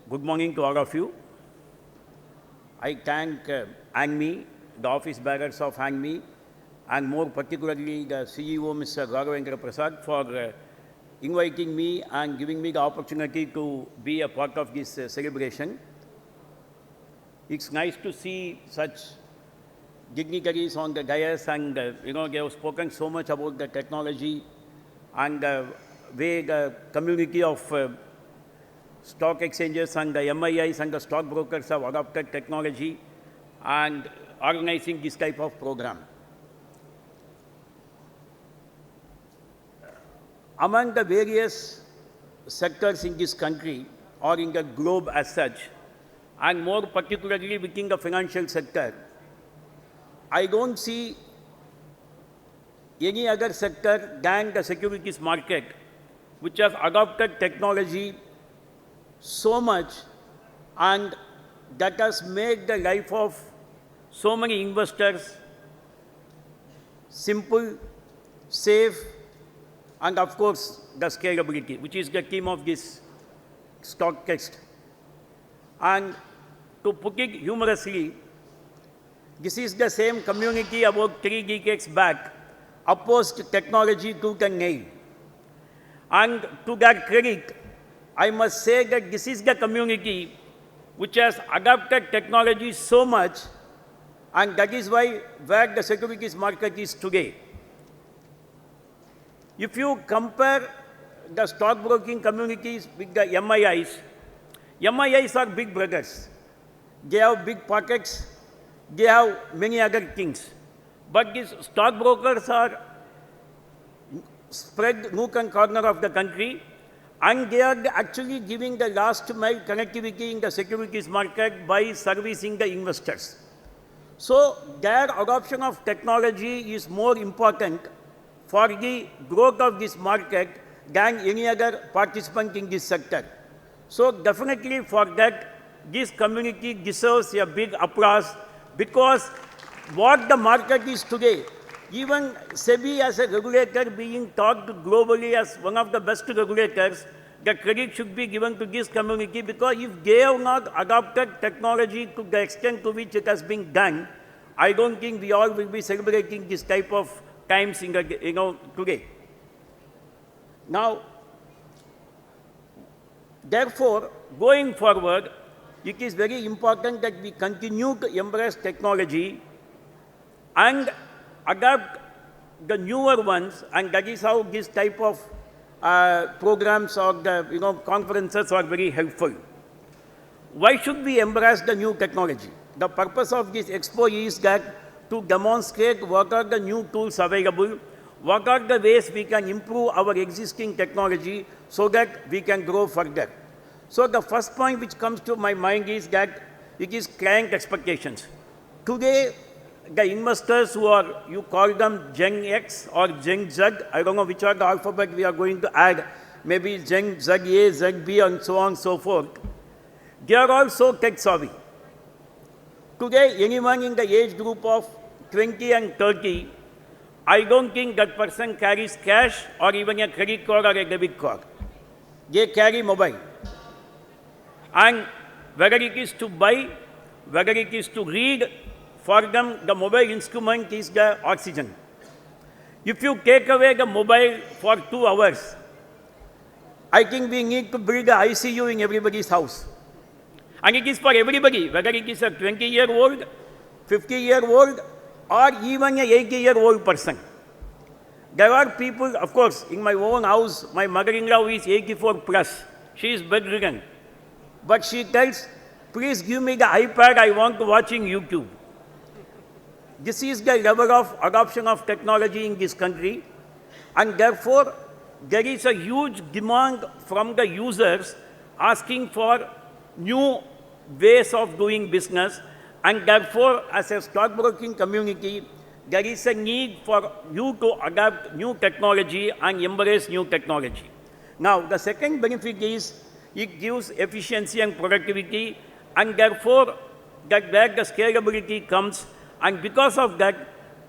Good morning to all of you. I thank ANMI, the office bearers of ANMI, and more particularly the CEO, Mr. Raghavendra Prasad, for inviting me and giving me the opportunity to be a part of this celebration. It's nice to see such dignitaries on the dais, and they have spoken so much about the technology and the way the community of stock exchanges and the MIIs and the stockbrokers have adopted technology and organizing this type of program. Among the various sectors in this country or in the globe as such, and more particularly within the financial sector, I don't see any other sector than the securities market which has adopted technology so much, and that has made the life of so many investors simple, safe, and of course the scalability, which is the theme of this stock text. And to put it humorously, this is the same community about 3 decades back opposed technology tooth and nail. And to that credit, I must say that this is the community which has adopted technology so much, and that is why where the securities market is today. If you compare the stockbroking communities with the MIIs, MIIs are big brothers. They have big pockets, they have many other things. But these stockbrokers are spread nook and corner of the country, and they are actually giving the last mile connectivity in the securities market by servicing the investors. So their adoption of technology is more important for the growth of this market than any other participant in this sector. So definitely for that, this community deserves a big applause, because what the market is today, even SEBI as a regulator being talked globally as one of the best regulators, the credit should be given to this community, because if they have not adopted technology to the extent to which it has been done, I don't think we all will be celebrating this type of times in the, today. Now, therefore, going forward, it is very important that we continue to embrace technology and adapt the newer ones, and that is how this type of programs or the conferences are very helpful. Why should we embrace the new technology? The purpose of this expo is that to demonstrate what are the new tools available, what are the ways we can improve our existing technology so that we can grow further. So the first point which comes to my mind is that it is client expectations. Today, the investors who are, you call them Gen X or Gen Z, I don't know which are the alphabet we are going to add, maybe Gen Z A, Z B, and so on and so forth. They are also tech savvy. Today, anyone in the age group of 20 and 30, I don't think that person carries cash or even a credit card or a debit card. They carry mobile. And whether it is to buy, whether it is to read, for them the mobile instrument is the oxygen. If you take away the mobile for 2 hours, I think we need to build an ICU in everybody's house. And it is for everybody, whether it is a 20-year-old, 50-year-old, or even a 80-year-old person. There are people, of course, in my own house, my mother-in-law is 84 plus. She is bedridden. But she tells, please give me the iPad, I want to watching YouTube. This is the level of adoption of technology in this country, and therefore there is a huge demand from the users asking for new ways of doing business, and therefore as a stockbroking community, there is a need for you to adapt new technology and embrace new technology. Now, the second benefit is it gives efficiency and productivity, and therefore that where the scalability comes, and because of that,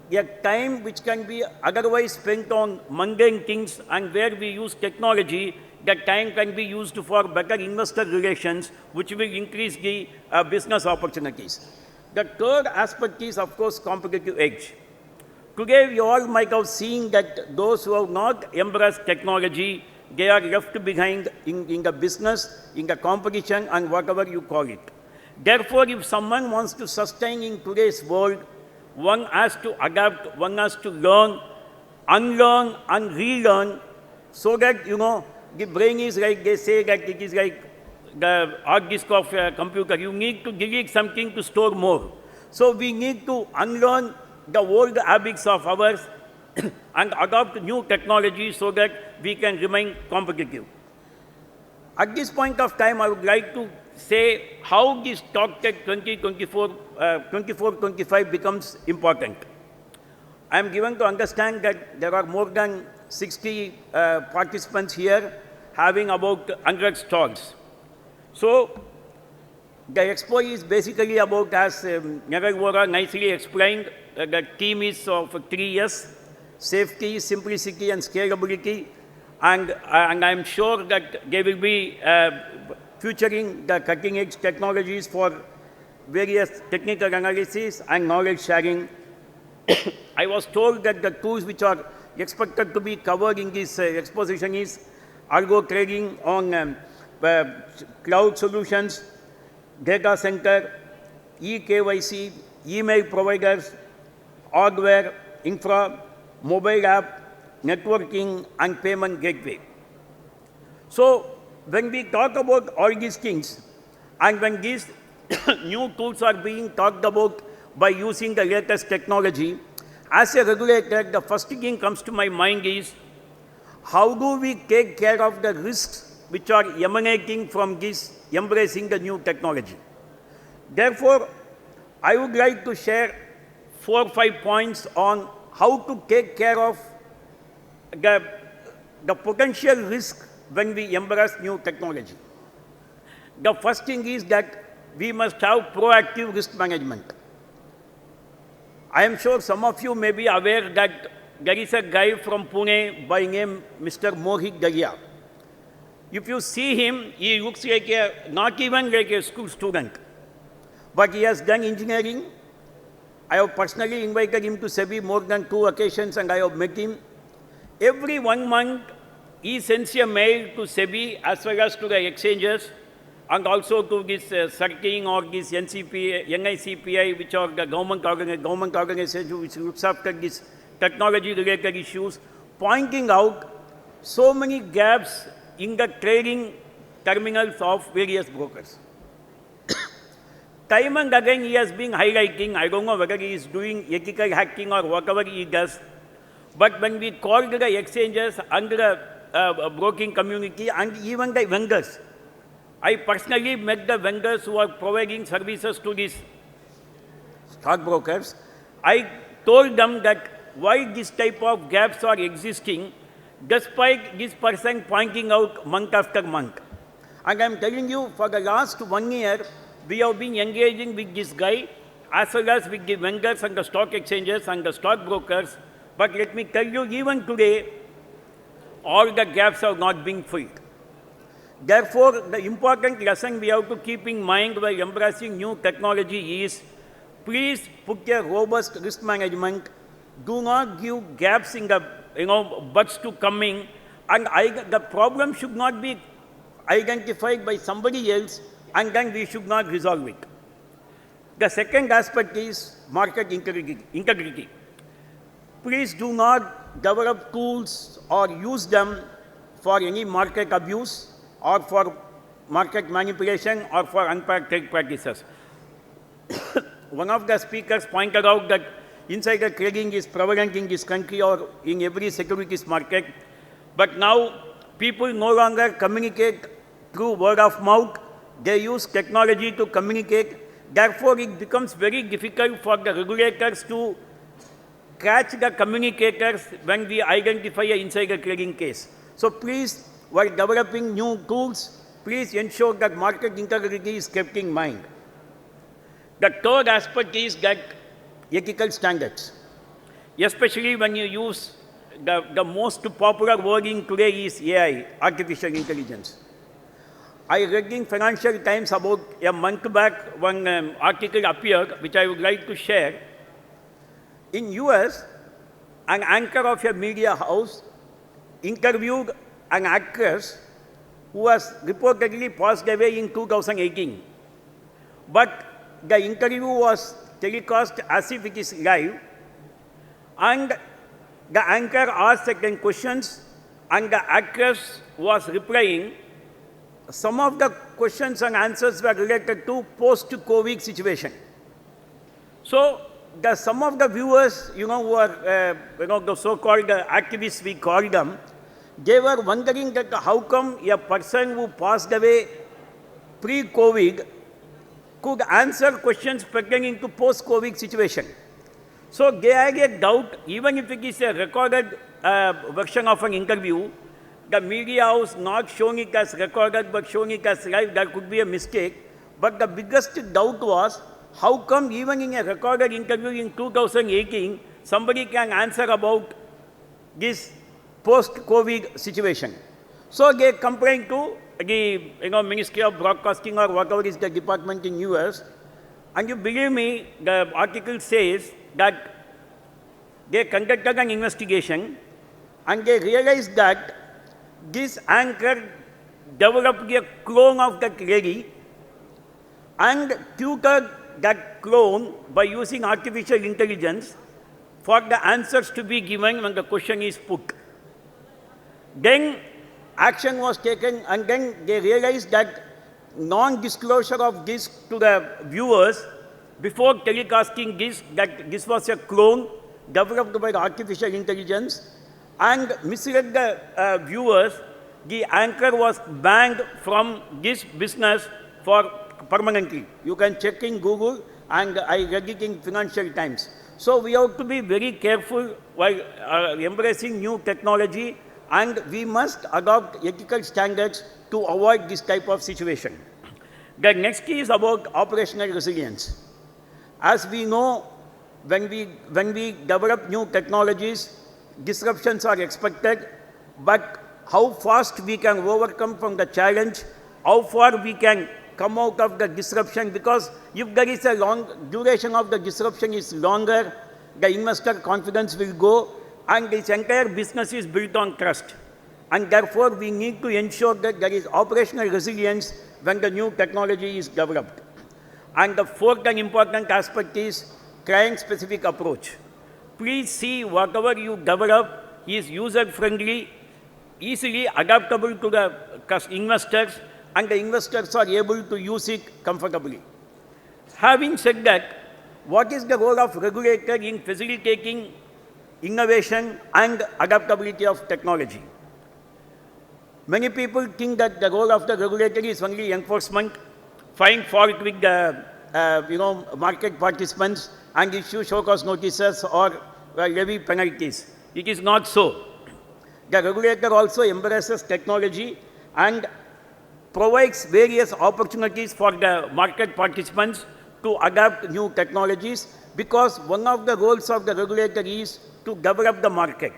a time which can be otherwise spent on mundane things and where we use technology that time can be used for better investor relations, which will increase the business opportunities. The third aspect is, of course, competitive edge. Today, we all might have seen that those who have not embraced technology, they are left behind in the business, in the competition, and whatever you call it. Therefore, if someone wants to sustain in today's world, one has to adapt, one has to learn, unlearn, and relearn, so that, the brain is like, they say that it is like the hard disk of a computer. You need to delete something to store more. So we need to unlearn the old habits of ours and adopt new technology so that we can remain competitive. At this point of time, I would like to say how this StockTech 24-25 becomes important. I am given to understand that there are more than 60 participants here having about 100 stalls. So the expo is basically about, as Nagar Vora nicely explained, the theme is of 3 years: safety, simplicity, and scalability. And I'm sure that they will be featuring the cutting-edge technologies for various technical analysis and knowledge sharing. I was told that the tools which are expected to be covered in this exposition is algo trading on cloud solutions, data center, eKYC, email providers, hardware, infra, mobile app, networking, and payment gateway. So when we talk about all these things, and when these new tools are being talked about by using the latest technology, as a regulator, the first thing comes to my mind is, how do we take care of the risks which are emanating from this embracing the new technology? Therefore, I would like to share 4 or 5 points on how to take care of the potential risk when we embrace new technology. The first thing is that we must have proactive risk management. I am sure some of you may be aware that there is a guy from Pune by name Mr. Mohit Dagia. If you see him, he looks like not even like a school student, but he has done engineering. I have personally invited him to SEBI more than 2 occasions, and I have met him. Every 1 month, he sends a mail to SEBI as well as to the exchanges, and also to this CERTIN or this NICPI, which are the government organization which looks after this technology-related issues, pointing out so many gaps in the trading terminals of various brokers. Time and again, he has been highlighting, I don't know whether he is doing ethical hacking or whatever he does, but when we called the exchanges and the broking community and even the vendors, I personally met the vendors who are providing services to these stockbrokers. I told them that why this type of gaps are existing, despite this person pointing out month after month. And I'm telling you, for the last 1 year, we have been engaging with this guy, as well as with the vendors and the stock exchanges and the stockbrokers. But let me tell you, even today, all the gaps have not been filled. Therefore, the important lesson we have to keep in mind while embracing new technology is, please put a robust risk management. Do not give gaps in the buts to coming, and the problem should not be identified by somebody else, and then we should not resolve it. The second aspect is market integrity. Please do not develop tools or use them for any market abuse or for market manipulation or for unfair trade practices. One of the speakers pointed out that insider trading is prevalent in this country or in every securities market, but now people no longer communicate through word of mouth. They use technology to communicate. Therefore, it becomes very difficult for the regulators to catch the communicators when we identify an insider trading case. So please, while developing new tools, please ensure that market integrity is kept in mind. The third aspect is that ethical standards, especially when you use the most popular word in today is AI, artificial intelligence. I read in Financial Times about a month back one article appeared which I would like to share. In US, an anchor of a media house interviewed an actress who was reportedly passed away in 2018. But the interview was telecast as if it is live, and the anchor asked certain questions and the actress was replying. Some of the questions and answers were related to post-COVID situation. So, some of the viewers, who are, the so-called activists we call them, they were wondering that how come a person who passed away pre-COVID could answer questions pertaining to post-COVID situation. So they had a doubt, even if it is a recorded version of an interview, the media house not showing it as recorded but showing it as live, that could be a mistake. But the biggest doubt was, how come even in a recorded interview in 2018, somebody can answer about this post-COVID situation? So they complained to the Ministry of Broadcasting or whatever is the department in US. And you believe me, the article says that they conducted an investigation and they realized that this anchor developed a clone of that lady and tutored that clone by using artificial intelligence for the answers to be given when the question is put. Then action was taken, and then they realized that non-disclosure of this to the viewers before telecasting this, that this was a clone developed by the artificial intelligence, and misled the viewers. The anchor was banned from this business for permanently. You can check in Google, and I read it in Financial Times. So we have to be very careful while embracing new technology, and we must adopt ethical standards to avoid this type of situation. The next is about operational resilience. As we know, when we develop new technologies, disruptions are expected, but how fast we can overcome from the challenge, how far we can come out of the disruption, because if there is a long duration of the disruption is longer, the investor confidence will go, and this entire business is built on trust. And therefore, we need to ensure that there is operational resilience when the new technology is developed. And the fourth and important aspect is client-specific approach. Please see whatever you develop is user-friendly, easily adaptable to the investors, and the investors are able to use it comfortably. Having said that, what is the role of regulator in facilitating innovation and adaptability of technology? Many people think that the role of the regulator is only enforcement, find fault with the market participants and issue show cause notices or levy penalties. It is not so. The regulator also embraces technology and provides various opportunities for the market participants to adapt new technologies, because one of the roles of the regulator is to develop the market.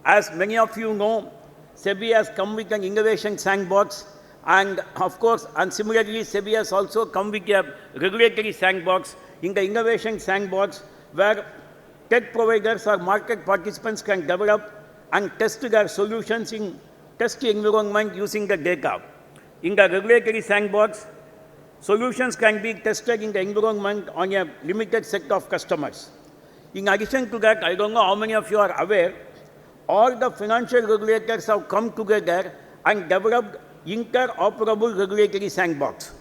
As many of you know, SEBI has come with an innovation sandbox, and of course, and similarly, SEBI has also come with a regulatory sandbox. In the innovation sandbox, where tech providers or market participants can develop and test their solutions in test environment using the data. In the regulatory sandbox, solutions can be tested in the environment on a limited set of customers. In addition to that, I don't know how many of you are aware, all the financial regulators have come together and developed interoperable regulatory sandbox.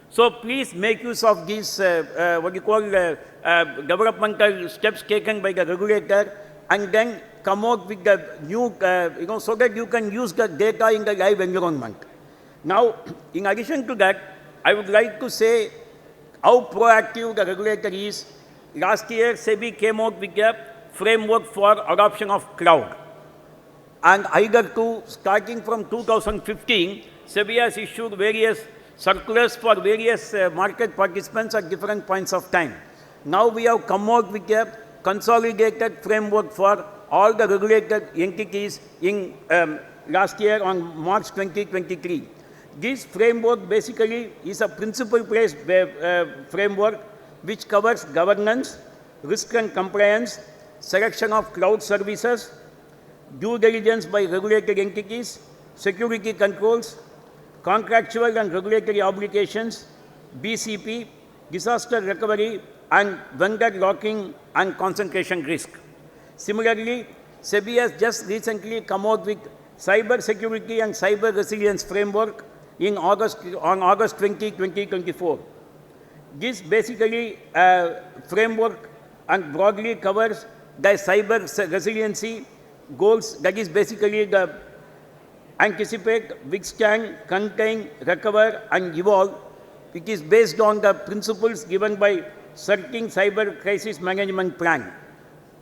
So please make use of these developmental steps taken by the regulator, and then come out with the new, so that you can use the data in the live environment. Now, in addition to that, I would like to say how proactive the regulator is. Last year, SEBI came out with a framework for adoption of cloud. And either to, starting from 2015, SEBI has issued various circulars for various market participants at different points of time. Now we have come out with a consolidated framework for all the regulated entities in last year on March 2023. This framework basically is a principle-based framework which covers governance, risk and compliance, selection of cloud services, due diligence by regulated entities, security controls, contractual and regulatory obligations, BCP, disaster recovery, and vendor locking and concentration risk. Similarly, SEBI has just recently come out with cyber security and cyber resilience framework on August 20, 2024. This basically framework and broadly covers the cyber resiliency goals, that is basically the anticipate, withstand, contain, recover, and evolve. It is based on the principles given by certain cyber crisis management plan.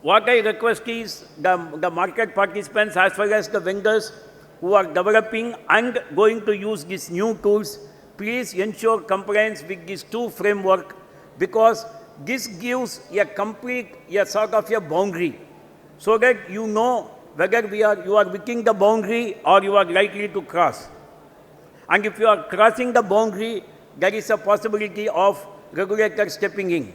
What I request is the market participants as well as the vendors who are developing and going to use these new tools, please ensure compliance with these two framework, because this gives a complete, a sort of a boundary, so that you know whether you are within the boundary or you are likely to cross. And if you are crossing the boundary, there is a possibility of regulator stepping in.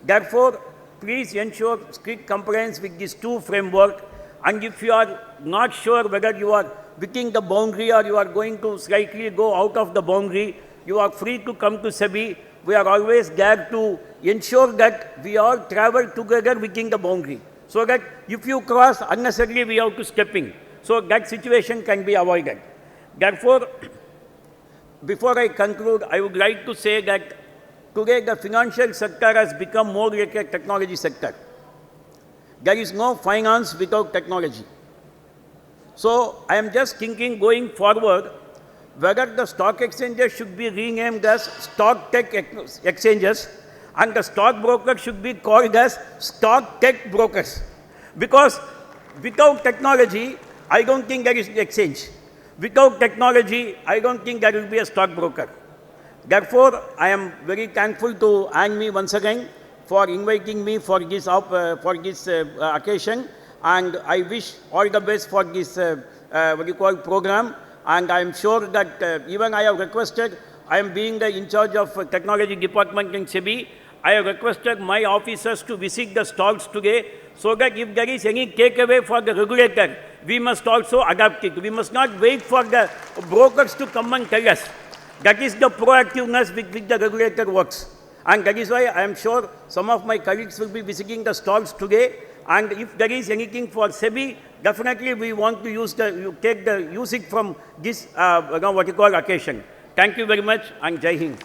Therefore, please ensure strict compliance with these two framework. And if you are not sure whether you are within the boundary or you are going to slightly go out of the boundary, you are free to come to SEBI. We are always there to ensure that we all travel together within the boundary, so that if you cross unnecessarily, we have to step in. So that situation can be avoided. Therefore, before I conclude, I would like to say that today the financial sector has become more like a technology sector. There is no finance without technology. So I am just thinking going forward, whether the stock exchanges should be renamed as stock tech exchanges and the stock brokers should be called as stock tech brokers. Because without technology, I don't think there is an exchange. Without technology, I don't think there will be a stock broker. Therefore, I am very thankful to ANMI once again for inviting me for this occasion, and I wish all the best for this program. And I am sure that even I have requested, I am being the in charge of technology department in SEBI, I have requested my officers to visit the stalls today, so that if there is any takeaway for the regulator, we must also adapt it. We must not wait for the brokers to come and tell us. That is the proactiveness with which the regulator works. And that is why I am sure some of my colleagues will be visiting the stalls today. And if there is anything for SEBI, definitely we want to use it from this occasion. Thank you very much, and Jai Hind.